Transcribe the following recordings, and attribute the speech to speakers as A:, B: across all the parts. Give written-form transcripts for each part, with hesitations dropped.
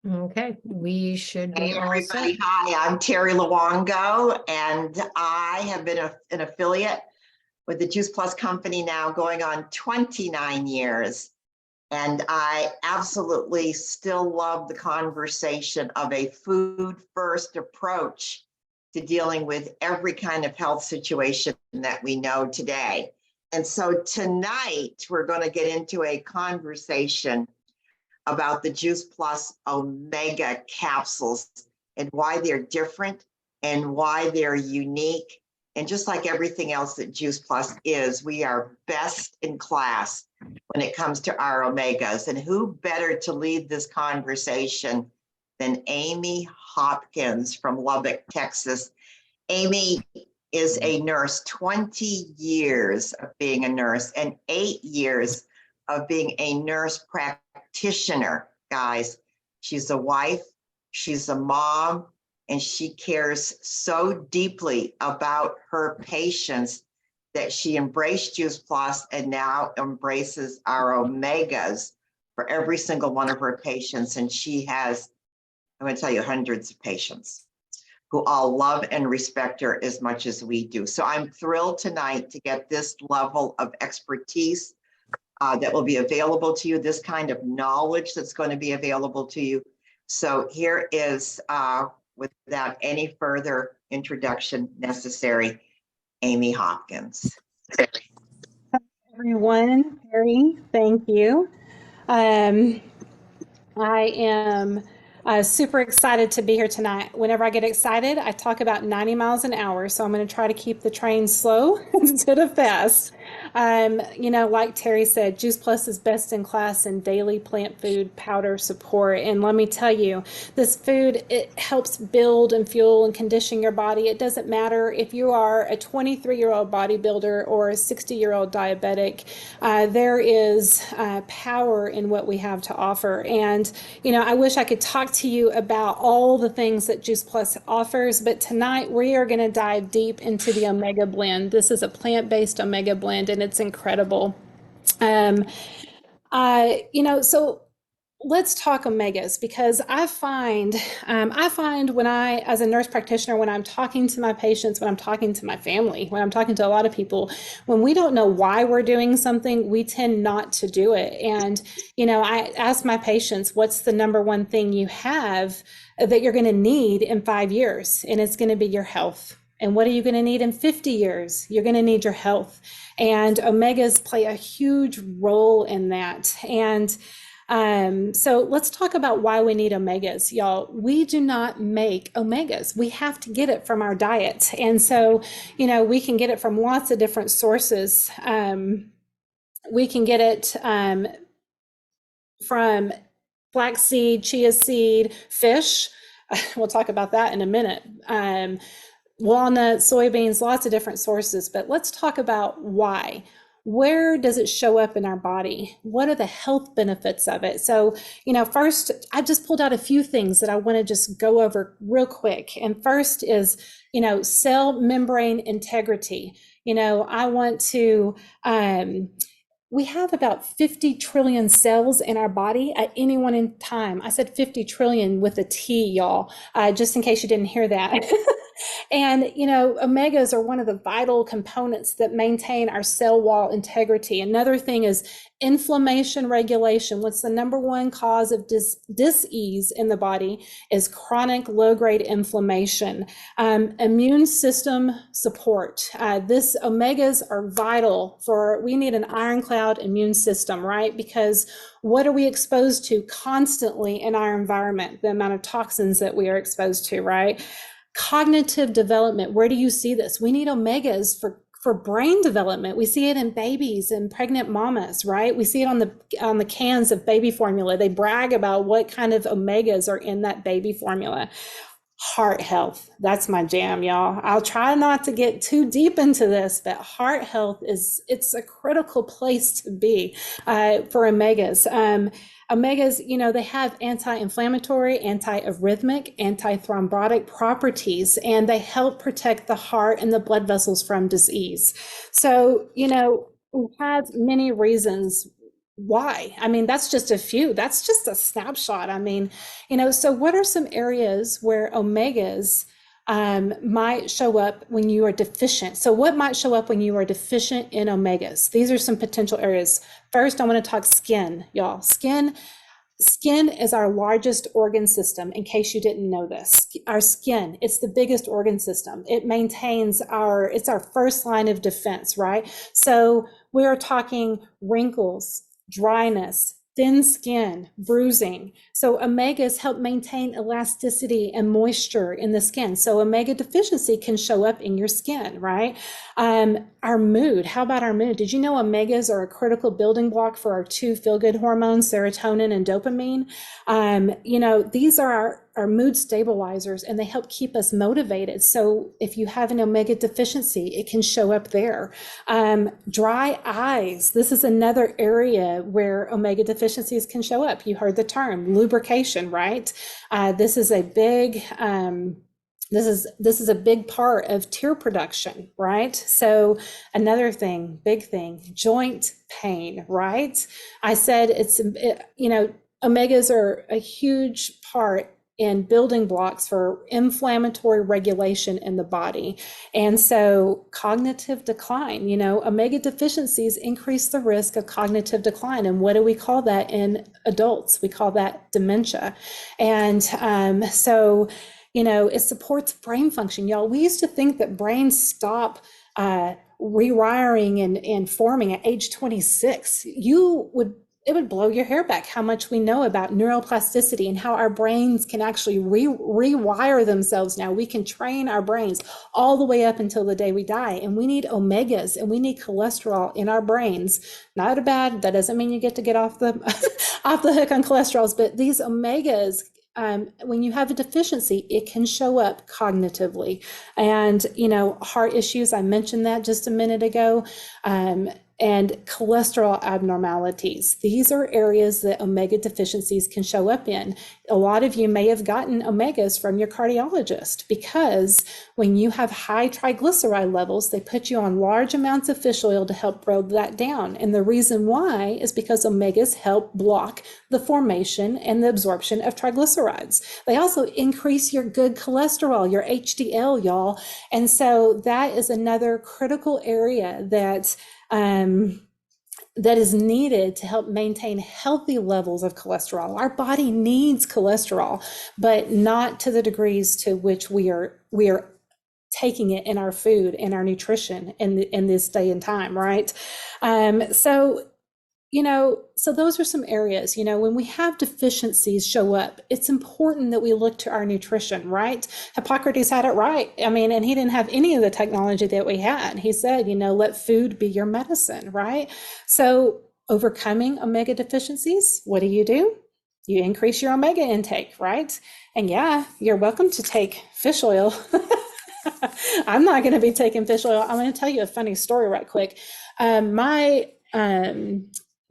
A: Okay, we should
B: Hey
A: be all set.
B: everybody, hi, I'm Terry Luongo, and I have been an affiliate with the Juice Plus company now going on 29 years. And I absolutely still love the conversation of a food first approach to dealing with every kind of health situation that we know today. And so tonight we're going to get into a conversation about the Juice Plus Omega capsules and why they're different and why they're unique. And just like everything else that Juice Plus is, we are best in class when it comes to our omegas. And who better to lead this conversation than Amy Hopkins from Lubbock, Texas. Amy is a nurse, 20 years of being a nurse and 8 years of being a nurse practitioner, guys. She's a wife, she's a mom, and she cares so deeply about her patients that she embraced Juice Plus and now embraces our omegas for every single one of her patients. And she has, I'm going to tell you, hundreds of patients who all love and respect her as much as we do. So I'm thrilled tonight to get this level of expertise that will be available to you, this kind of knowledge that's going to be available to you. So here is, without any further introduction necessary, Amy Hopkins.
C: Everyone, Terry, thank you. I am super excited to be here tonight. Whenever I get excited, I talk about 90 miles an hour, so I'm going to try to keep the train slow instead of fast. Like Terry said, Juice Plus is best in class in daily plant food powder support. And let me tell you, this food, it helps build and fuel and condition your body. It doesn't matter if you are a 23-year-old bodybuilder or a 60-year-old diabetic. There is power in what we have to offer. And, I wish I could talk to you about all the things that Juice Plus offers, but tonight we are going to dive deep into the Omega Blend. This is a plant-based Omega Blend, and it's incredible. So let's talk omegas, because I find when I, as a nurse practitioner, when I'm talking to my patients, when I'm talking to my family, when I'm talking to a lot of people, when we don't know why we're doing something, we tend not to do it. And, I ask my patients, what's the number one thing you have that you're going to need in 5 years? And it's going to be your health. And what are you going to need in 50 years? You're going to need your health. And omegas play a huge role in that. And so let's talk about why we need omegas, y'all. We do not make omegas. We have to get it from our diet. And so, we can get it from lots of different sources. We can get it from flaxseed, chia seed, fish. We'll talk about that in a minute. Walnuts, soybeans, lots of different sources. But let's talk about why. Where does it show up in our body? What are the health benefits of it? So, first, I just pulled out a few things that I want to just go over real quick. And first is, cell membrane integrity. I want to, we have about 50 trillion cells in our body at any one in time. I said 50 trillion with a T, y'all, just in case you didn't hear that. And, omegas are one of the vital components that maintain our cell wall integrity. Another thing is inflammation regulation. What's the number one cause of dis-ease in the body is chronic low-grade inflammation. Immune system support. This omegas are vital we need an ironclad immune system, right? Because what are we exposed to constantly in our environment? The amount of toxins that we are exposed to, right? Cognitive development. Where do you see this? We need omegas for brain development. We see it in babies and pregnant mamas, right? We see it on the cans of baby formula. They brag about what kind of omegas are in that baby formula. Heart health. That's my jam, y'all. I'll try not to get too deep into this, but heart health it's a critical place to be for omegas. Omegas, they have anti-inflammatory, anti-arrhythmic, anti-thrombotic properties, and they help protect the heart and the blood vessels from disease. So, we have many reasons why? I mean, that's just a few. That's just a snapshot. I mean, so what are some areas where omegas might show up when you are deficient? So what might show up when you are deficient in omegas? These are some potential areas. First, I want to talk skin, y'all. Skin is our largest organ system, in case you didn't know this. Our skin, it's the biggest organ system. It maintains it's our first line of defense, right? So we're talking wrinkles, dryness, thin skin, bruising. So omegas help maintain elasticity and moisture in the skin. So omega deficiency can show up in your skin, right? Our mood, how about our mood? Did you know omegas are a critical building block for our two feel-good hormones, serotonin and dopamine? These are our mood stabilizers, and they help keep us motivated. So if you have an omega deficiency, it can show up there. Dry eyes, this is another area where omega deficiencies can show up. You heard the term lubrication, right? This is a big this is a big part of tear production, right? So another thing, big thing, joint pain, right? I said omegas are a huge part in building blocks for inflammatory regulation in the body. And so cognitive decline, omega deficiencies increase the risk of cognitive decline. And what do we call that in adults? We call that dementia. And it supports brain function. Y'all, we used to think that brains stop rewiring and forming at age 26. It would blow your hair back how much we know about neuroplasticity and how our brains can actually rewire themselves now. We can train our brains all the way up until the day we die. And we need omegas and we need cholesterol in our brains. Not bad. That doesn't mean you get to get off the hook on cholesterols, but these omegas, when you have a deficiency, it can show up cognitively. And, heart issues, I mentioned that just a minute ago. And cholesterol abnormalities. These are areas that omega deficiencies can show up in. A lot of you may have gotten omegas from your cardiologist, because when you have high triglyceride levels, they put you on large amounts of fish oil to help break that down. And the reason why is because omegas help block the formation and the absorption of triglycerides. They also increase your good cholesterol, your HDL, y'all. And so that is another critical area that is needed to help maintain healthy levels of cholesterol. Our body needs cholesterol, but not to the degrees to which we are taking it in our food and our nutrition in this day and time, right? So those are some areas, when we have deficiencies show up, it's important that we look to our nutrition, right? Hippocrates had it right. I mean, and he didn't have any of the technology that we had. He said, let food be your medicine, right? So overcoming omega deficiencies, what do? You increase your omega intake, right? And yeah, you're welcome to take fish oil. I'm not going to be taking fish oil. I'm going to tell you a funny story right quick.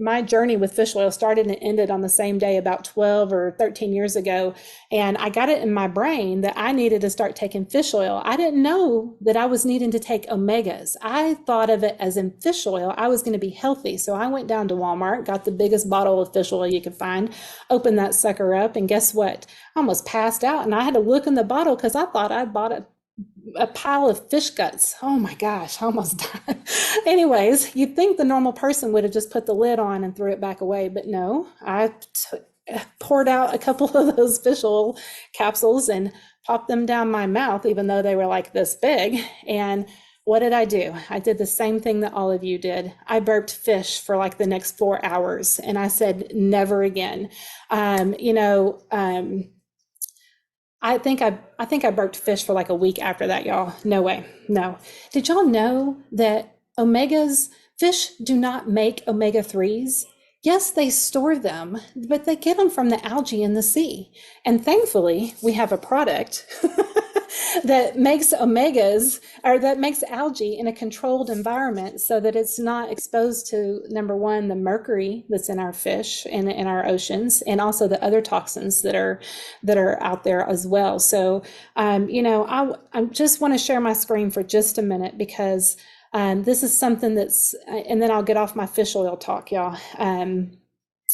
C: My journey with fish oil started and ended on the same day about 12 or 13 years ago. And I got it in my brain that I needed to start taking fish oil. I didn't know that I was needing to take omegas. I thought of it as in fish oil, I was going to be healthy. So I went down to Walmart, got the biggest bottle of fish oil you could find, opened that sucker up, and guess what? I almost passed out. And I had to look in the bottle because I thought I'd bought a pile of fish guts. Oh my gosh, I almost died. Anyways, you'd think the normal person would have just put the lid on and threw it back away, but no, I poured out a couple of those fish oil capsules and popped them down my mouth, even though they were like this big. And what did I do? I did the same thing that all of you did. I burped fish for like the next 4 hours, and I said, never again. I think I burped fish for like a week after that, y'all. No way. No. Did y'all know that fish do not make omega-3s? Yes, they store them, but they get them from the algae in the sea. And thankfully, we have a product that makes omegas, or that makes algae in a controlled environment so that it's not exposed to, number one, the mercury that's in our fish and in our oceans, and also the other toxins that are out there as well. So, I just want to share my screen for just a minute, because this is something and then I'll get off my fish oil talk, y'all.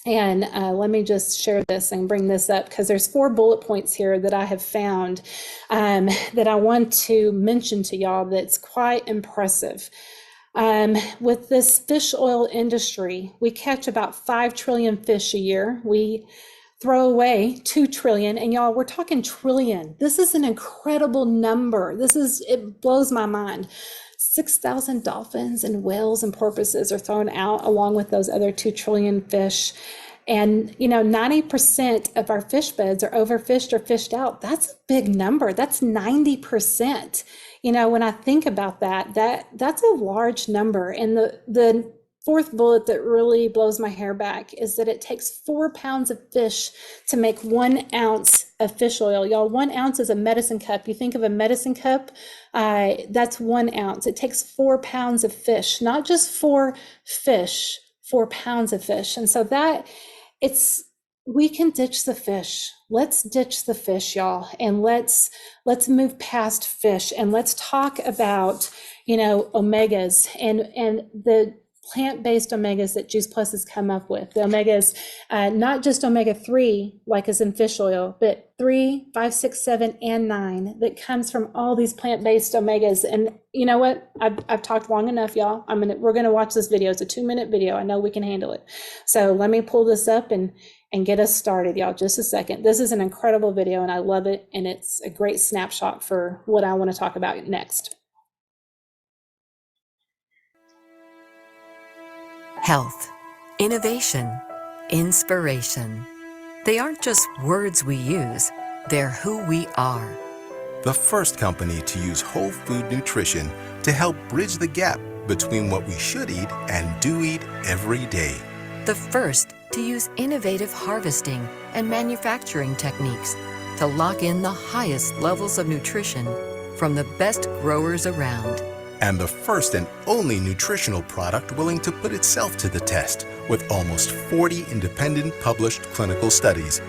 C: And let me just share this and bring this up because there's 4 bullet points here that I have found that I want to mention to y'all that's quite impressive. With this fish oil industry, we catch about 5 trillion fish a year. We throw away 2 trillion, and y'all, we're talking trillion. This is an incredible number. It blows my mind. 6,000 dolphins and whales and porpoises are thrown out along with those other 2 trillion fish. And, 90% of our fish beds are overfished or fished out. That's a big number. That's 90%. When I think about that's a large number. And the 4th bullet that really blows my hair back is that it takes 4 pounds of fish to make 1 ounce of fish oil. Y'all, 1 ounce is a medicine cup. You think of a medicine cup, that's 1 ounce. It takes 4 pounds of fish, not just 4 fish, 4 pounds of fish. And so we can ditch the fish. Let's ditch the fish, y'all, and let's move past fish, and let's talk about, omegas and the plant-based omegas that Juice Plus has come up with. The omegas, not just omega-3 like is in fish oil, but 3, 5, 6, 7, and 9 that comes from all these plant-based omegas. And you know what? I've talked long enough, y'all. We're gonna watch this video. It's a 2-minute video. I know we can handle it. So let me pull this up and get us started, y'all. Just a second. This is an incredible video and I love it. And it's a great snapshot for what I want to talk about next.
D: Health, innovation, inspiration. They aren't just words we use, they're who we are.
E: The first company to use whole food nutrition to help bridge the gap between what we should eat and do eat every day.
D: The first to use innovative harvesting and manufacturing techniques to lock in the highest levels of nutrition from the best growers around.
E: And the first and only nutritional product willing to put itself to the test with almost 40 independent published clinical studies.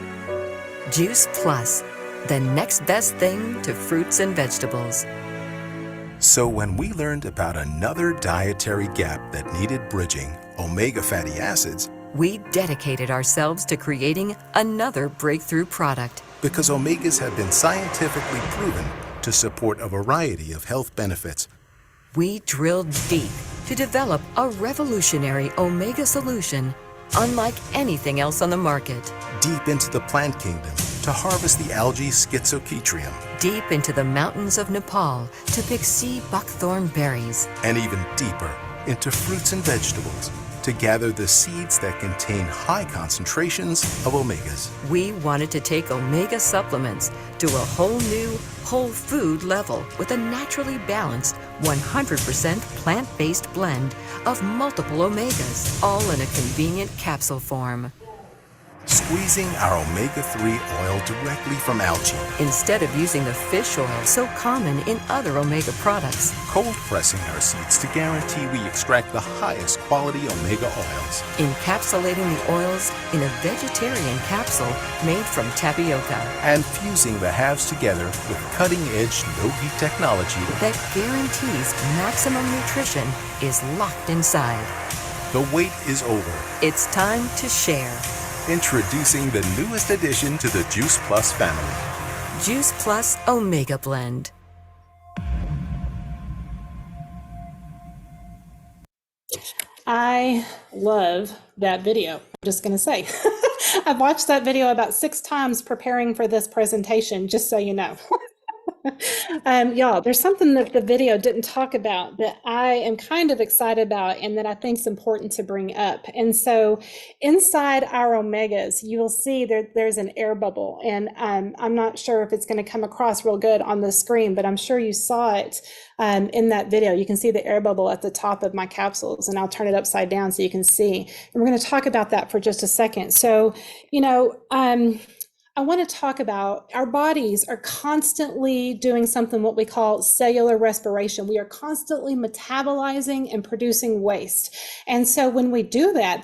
D: Juice Plus, the next best thing to fruits and vegetables.
E: So when we learned about another dietary gap that needed bridging, omega fatty acids,
D: we dedicated ourselves to creating another breakthrough product.
E: Because omegas have been scientifically proven to support a variety of health benefits.
D: We drilled deep to develop a revolutionary omega solution unlike anything else on the market.
E: Deep into the plant kingdom to harvest the algae Schizochaetrium.
D: Deep into the mountains of Nepal to pick sea buckthorn berries.
E: And even deeper into fruits and vegetables to gather the seeds that contain high concentrations of omegas.
D: We wanted to take omega supplements to a whole new, whole food level with a naturally balanced 100% plant-based blend of multiple omegas, all in a convenient capsule form.
E: Squeezing our omega-3 oil directly from algae.
D: Instead of using the fish oil so common in other omega products.
E: Cold pressing our seeds to guarantee we extract the highest quality omega oils.
D: Encapsulating the oils in a vegetarian capsule made from tapioca.
E: And fusing the halves together with cutting-edge no-heat technology
D: that guarantees maximum nutrition is locked inside.
E: The wait is over.
D: It's time to share.
E: Introducing the newest addition to the Juice Plus family.
D: Juice Plus Omega Blend.
C: I love that video. I'm just going to say, I've watched that video about 6 times preparing for this presentation, just so you know. Y'all, there's something that the video didn't talk about that I am kind of excited about and that I think is important to bring up. And so inside our omegas, you will see there's an air bubble. And I'm not sure if it's going to come across real good on the screen, but I'm sure you saw it in that video. You can see the air bubble at the top of my capsules, and I'll turn it upside down so you can see. And we're going to talk about that for just a second. So, I want to talk about our bodies are constantly doing something what we call cellular respiration. We are constantly metabolizing and producing waste. And so when we do that,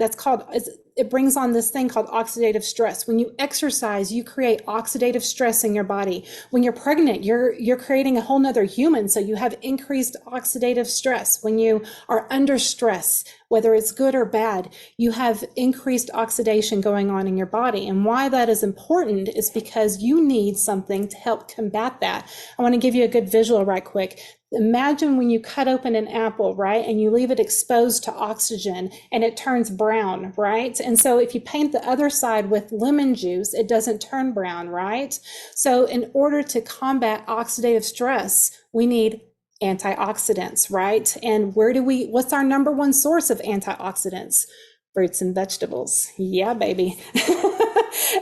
C: it brings on this thing called oxidative stress. When you exercise, you create oxidative stress in your body. When you're pregnant, you're creating a whole nother human. So you have increased oxidative stress. When you are under stress, whether it's good or bad, you have increased oxidation going on in your body. And why that is important is because you need something to help combat that. I want to give you a good visual right quick. Imagine when you cut open an apple, right, and you leave it exposed to oxygen and it turns brown, right? And so if you paint the other side with lemon juice, it doesn't turn brown, right? So in order to combat oxidative stress, we need antioxidants, right? And what's our number one source of antioxidants? Fruits and vegetables. Yeah, baby.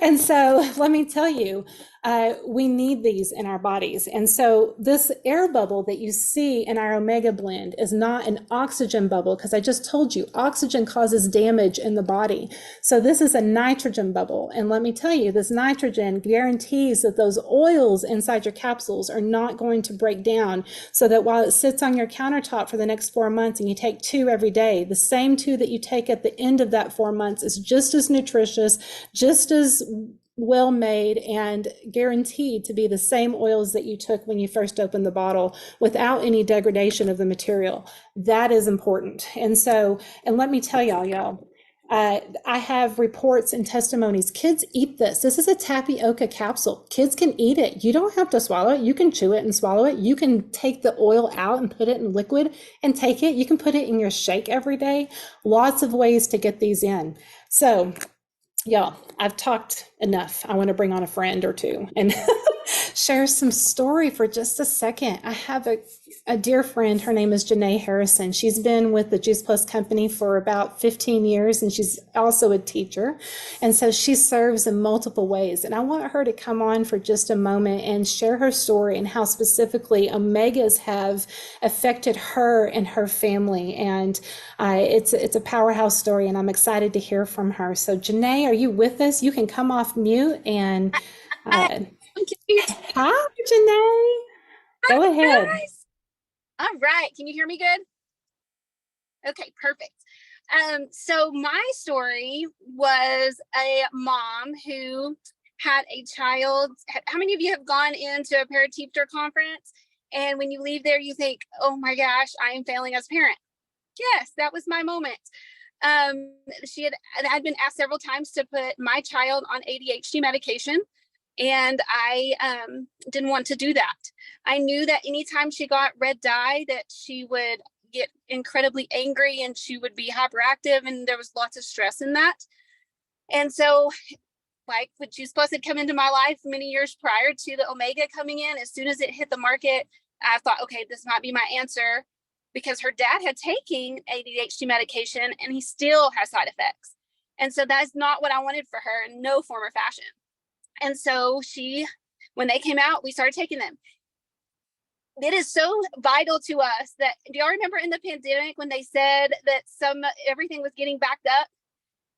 C: And so let me tell you, we need these in our bodies. And so this air bubble that you see in our Omega blend is not an oxygen bubble, because I just told you oxygen causes damage in the body. So this is a nitrogen bubble. And let me tell you, this nitrogen guarantees that those oils inside your capsules are not going to break down, so that while it sits on your countertop for the next 4 months and you take 2 every day, the same 2 that you take at the end of that 4 months is just as nutritious, just as well made, and guaranteed to be the same oils that you took when you first opened the bottle, without any degradation of the material. That is important. And let me tell y'all, I have reports and testimonies. Kids eat this. This is a tapioca capsule. Kids can eat it. You don't have to swallow it. You can chew it and swallow it. You can take the oil out and put it in liquid and take it. You can put it in your shake every day. Lots of ways to get these in. So y'all, I've talked enough. I want to bring on a friend or two and share some story for just a second. I have a dear friend. Her name is Janae Harrison. She's been with the Juice Plus company for about 15 years, and she's also a teacher. And so she serves in multiple ways. And I want her to come on for just a moment and share her story and how specifically omegas have affected her and her family. And it's a powerhouse story, and I'm excited to hear from her. So Janae, are you with us? You can come off mute and hi, Janae. Go ahead.
F: Guys. All right. Can you hear me good? Okay, perfect. So my story was a mom who had a child. How many of you have gone into a parent teacher conference, and when you leave there, you think, oh my gosh, I am failing as a parent? Yes, that was my moment. I'd been asked several times to put my child on ADHD medication, and I didn't want to do that. I knew that anytime she got red dye, that she would get incredibly angry and she would be hyperactive, and there was lots of stress in that. And so, like when Juice Plus had come into my life many years prior to the Omega coming in, as soon as it hit the market, I thought, okay, this might be my answer, because her dad had taken ADHD medication and he still has side effects. And so that's not what I wanted for her in no form or fashion. And so when they came out, we started taking them. It is so vital to us that, do y'all remember in the pandemic when they said that everything was getting backed up?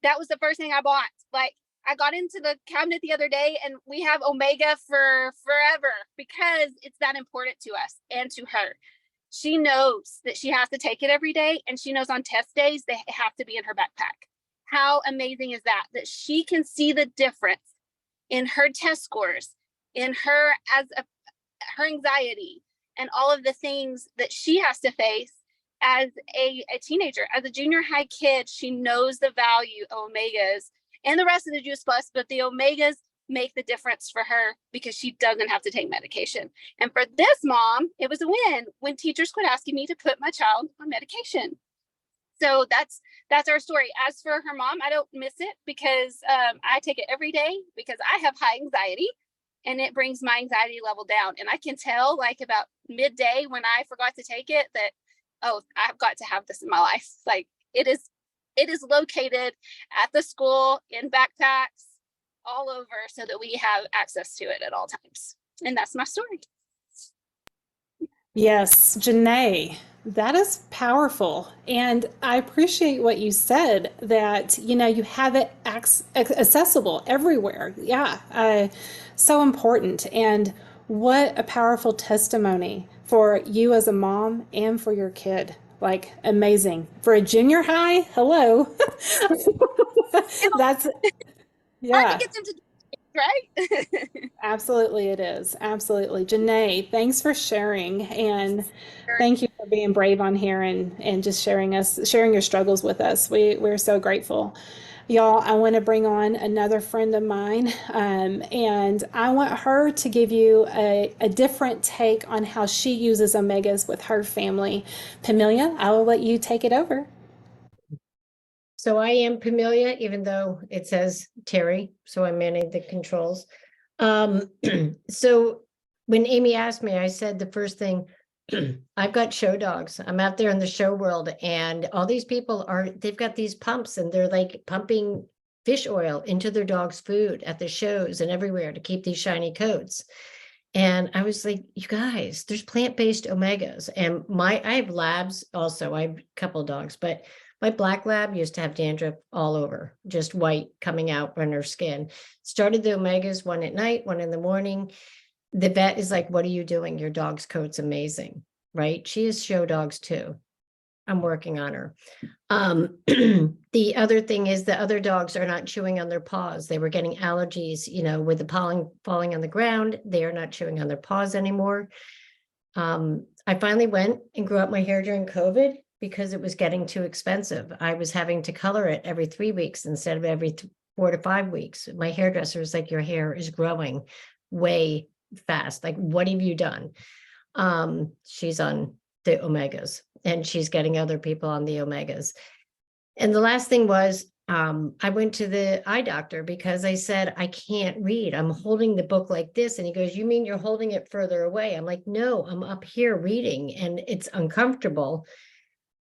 F: That was the first thing I bought. Like, I got into the cabinet the other day and we have Omega for forever, because it's that important to us and to her. She knows that she has to take it every day, and she knows on test days they have to be in her backpack. How amazing is that? That she can see the difference in her test scores, in her her anxiety, and all of the things that she has to face as a teenager. As a junior high kid, she knows the value of omegas and the rest of the Juice Plus, but the omegas make the difference for her because she doesn't have to take medication. And for this mom, it was a win when teachers quit asking me to put my child on medication. So that's our story. As for her mom, I don't miss it because I take it every day because I have high anxiety, and it brings my anxiety level down. And I can tell, like, about midday when I forgot to take it, that, oh, I've got to have this in my life. Like, it is located at the school, in backpacks, all over, so that we have access to it at all times. And that's my story.
C: Yes, Janae, that is powerful. And I appreciate what you said, that, you have it accessible everywhere. Yeah, so important. And what a powerful testimony for you as a mom and for your kid. Like, amazing. For a junior high, hello. That's,
F: Hard
C: yeah.
F: to get them to do it. right?
C: Absolutely, it is. Absolutely. Janae, thanks for sharing, and thank you for being brave on here and just sharing your struggles with us. We're so grateful. Y'all, I want to bring on another friend of mine, and I want her to give you a different take on how she uses omegas with her family. Pamelia, I will let you take it over.
A: So I am Pamelia, even though it says Terry, so I'm manning the controls. So when Amy asked me, I said the first thing, I've got show dogs. I'm out there in the show world, and all these people they've got these pumps, and they're like pumping fish oil into their dog's food at the shows and everywhere to keep these shiny coats. And I was like, you guys, there's plant-based omegas. And I have labs also. I have a couple of dogs, but my black lab used to have dandruff all over, just white coming out on her skin. Started the omegas, one at night, one in the morning. The vet is like, what are you doing? Your dog's coat's amazing, right? She has show dogs too. I'm working on her. The other thing is the other dogs are not chewing on their paws. They were getting allergies, with the pollen falling on the ground. They are not chewing on their paws anymore. I finally went and grew out my hair during COVID because it was getting too expensive. I was having to color it every 3 weeks instead of every 4 to 5 weeks. My hairdresser was like, your hair is growing way fast. Like, what have you done? She's on the omegas, and she's getting other people on the omegas. And the last thing was, I went to the eye doctor because I said, I can't read. I'm holding the book like this. And he goes, you mean you're holding it further away? I'm like, no, I'm up here reading, and it's uncomfortable.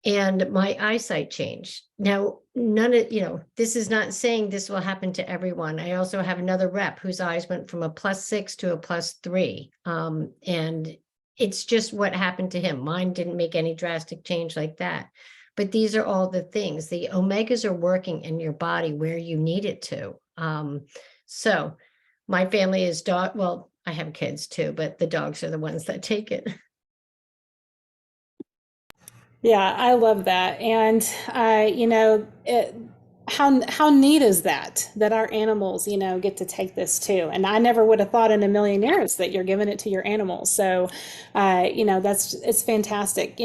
A: And my eyesight changed. Now, this is not saying this will happen to everyone. I also have another rep whose eyes went from a +6 to a +3. And it's just what happened to him. Mine didn't make any drastic change like that. But these are all the things. The omegas are working in your body where you need it to. So my family is dog. Well, I have kids too, but the dogs are the ones that take it.
C: Yeah, I love that. And how neat is that our animals, get to take this too. And I never would have thought in a million years that you're giving it to your animals. So, it's fantastic.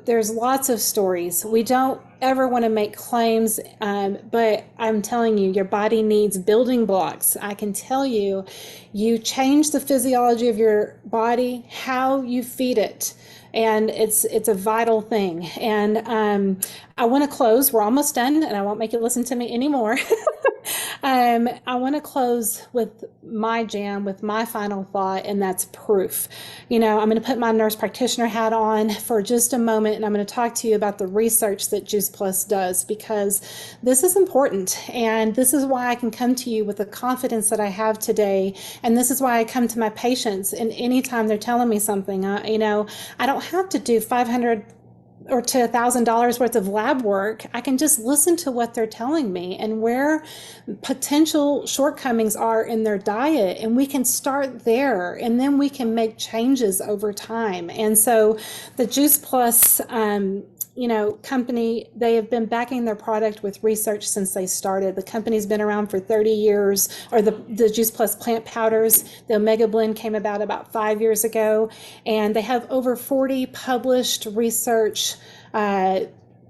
C: There's lots of stories. We don't ever want to make claims, but I'm telling you, your body needs building blocks. I can tell you, you change the physiology of your body, how you feed it. And it's a vital thing. And I want to close. We're almost done, and I won't make you listen to me anymore. I want to close with my jam, with my final thought, and that's proof. I'm going to put my nurse practitioner hat on for just a moment, and I'm going to talk to you about the research that Juice Plus does, because this is important, and this is why I can come to you with the confidence that I have today, and this is why I come to my patients, and anytime they're telling me something, I don't have to do $500 or to $1,000 worth of lab work. I can just listen to what they're telling me and where potential shortcomings are in their diet. And we can start there, and then we can make changes over time. And so the Juice Plus, company, they have been backing their product with research since they started. The company's been around for 30 years, or the Juice Plus plant powders. The Omega Blend came about 5 years ago, and they have over 40 published research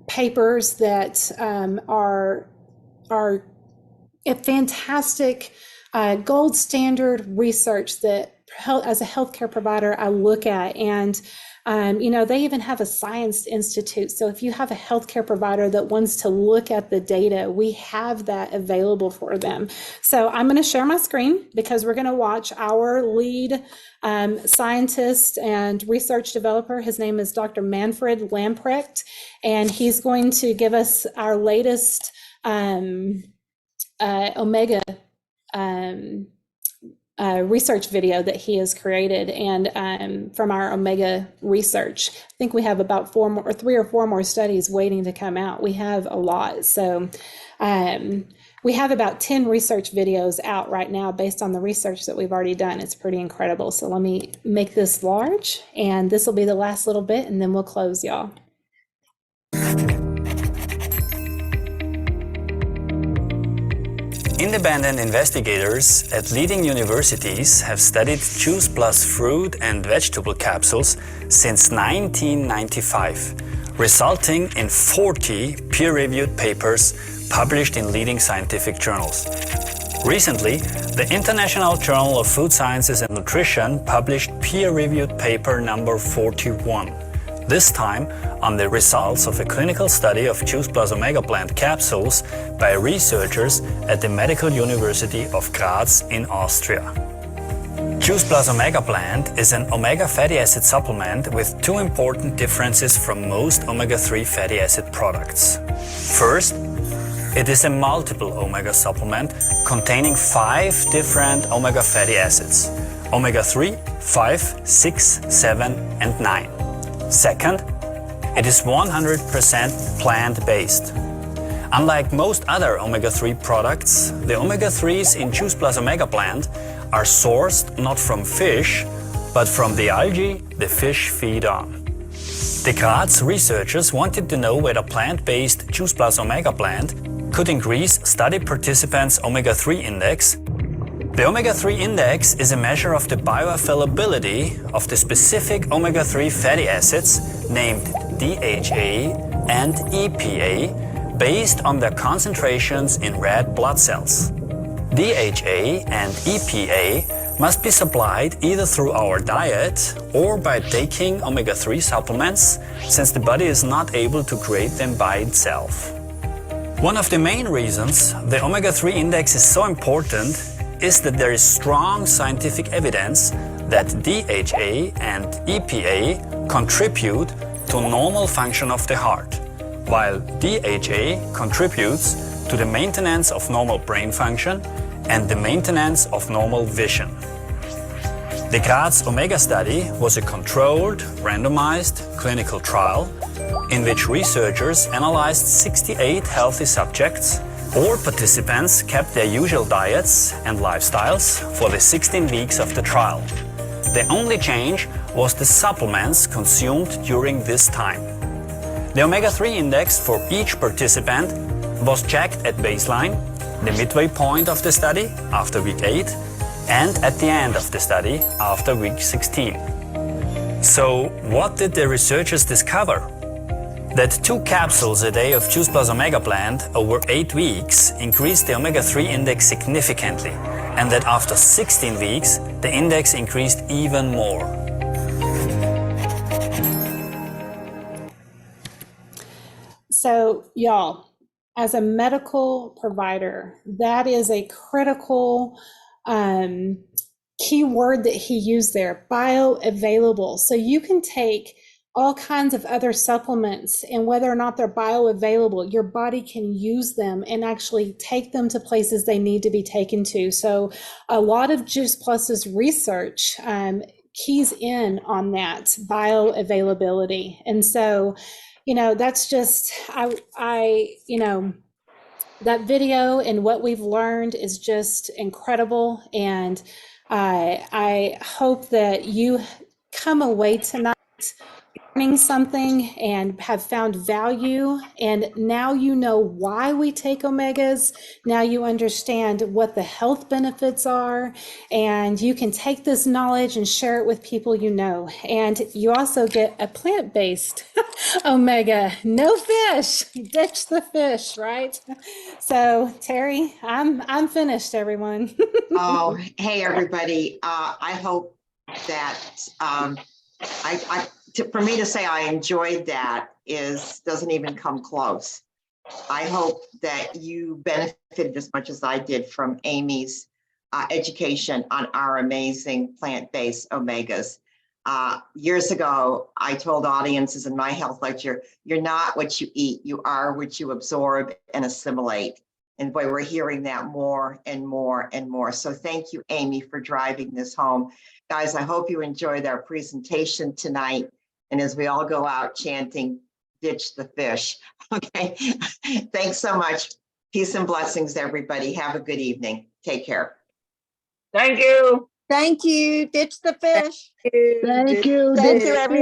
C: papers that are a fantastic gold standard research that, as a healthcare provider, I look at. And they even have a science institute. So if you have a healthcare provider that wants to look at the data, we have that available for them. So I'm going to share my screen because we're going to watch our lead scientist and research developer. His name is Dr. Manfred Lamprecht, and he's going to give us our latest Omega research video that he has created, and from our Omega research. I think we have about 3 or 4 more studies waiting to come out. We have a lot. So we have about 10 research videos out right now based on the research that we've already done. It's pretty incredible. So let me make this large, and this will be the last little bit, and then we'll close, y'all.
G: Independent investigators at leading universities have studied Juice Plus fruit and vegetable capsules since 1995, resulting in 40 peer-reviewed papers published in leading scientific journals. Recently, the International Journal of Food Sciences and Nutrition published peer-reviewed paper number 41, this time on the results of a clinical study of Juice Plus Omega plant capsules by researchers at the Medical University of Graz in Austria. Juice Plus Omega plant is an omega fatty acid supplement with two important differences from most omega-3 fatty acid products. First, it is a multiple omega supplement containing 5 different omega fatty acids: omega-3, 5, 6, 7, and 9. Second, it is 100% plant-based. Unlike most other omega-3 products, the omega-3s in Juice Plus Omega plant are sourced not from fish, but from the algae the fish feed on. The Graz researchers wanted to know whether plant-based Juice Plus Omega plant could increase study participants' omega-3 index. The omega-3 index is a measure of the bioavailability of the specific omega-3 fatty acids named DHA and EPA based on their concentrations in red blood cells. DHA and EPA must be supplied either through our diet or by taking omega-3 supplements, since the body is not able to create them by itself. One of the main reasons the omega-3 index is so important is that there is strong scientific evidence that DHA and EPA contribute to normal function of the heart, while DHA contributes to the maintenance of normal brain function and the maintenance of normal vision. The Graz Omega study was a controlled, randomized clinical trial in which researchers analyzed 68 healthy subjects. All participants kept their usual diets and lifestyles for the 16 weeks of the trial. The only change was the supplements consumed during this time. The omega-3 index for each participant was checked at baseline, the midway point of the study after week 8, and at the end of the study after week 16. So, what did the researchers discover? That 2 capsules a day of Juice Plus Omega plant over 8 weeks increased the omega-3 index significantly, and that after 16 weeks, the index increased even more.
C: So, y'all, as a medical provider, that is a critical key word that he used there, bioavailable. So you can take all kinds of other supplements, and whether or not they're bioavailable, your body can use them and actually take them to places they need to be taken to. So a lot of Juice Plus's research keys in on that bioavailability. And so, you know, that's just, that video and what we've learned is just incredible. And I hope that you come away tonight learning something and have found value, and now you know why we take omegas. Now you understand what the health benefits are, and you can take this knowledge and share it with people you know. And you also get a plant-based omega, no fish, ditch the fish, right? So Terry, I'm finished, everyone.
B: Oh, hey, everybody. I hope that for me to say I enjoyed that doesn't even come close. I hope that you benefited as much as I did from Amy's education on our amazing plant-based omegas. Years ago, I told audiences in my health lecture, you're not what you eat, you are what you absorb and assimilate. And boy, we're hearing that more and more and more. So thank you, Amy, for driving this home. Guys, I hope you enjoyed our presentation tonight. And as we all go out chanting, ditch the fish. Okay, thanks so much. Peace and blessings, everybody. Have a good evening. Take care.
H: Thank you.
I: Thank you. Ditch the fish.
H: Thank you.
I: Thank you, everyone.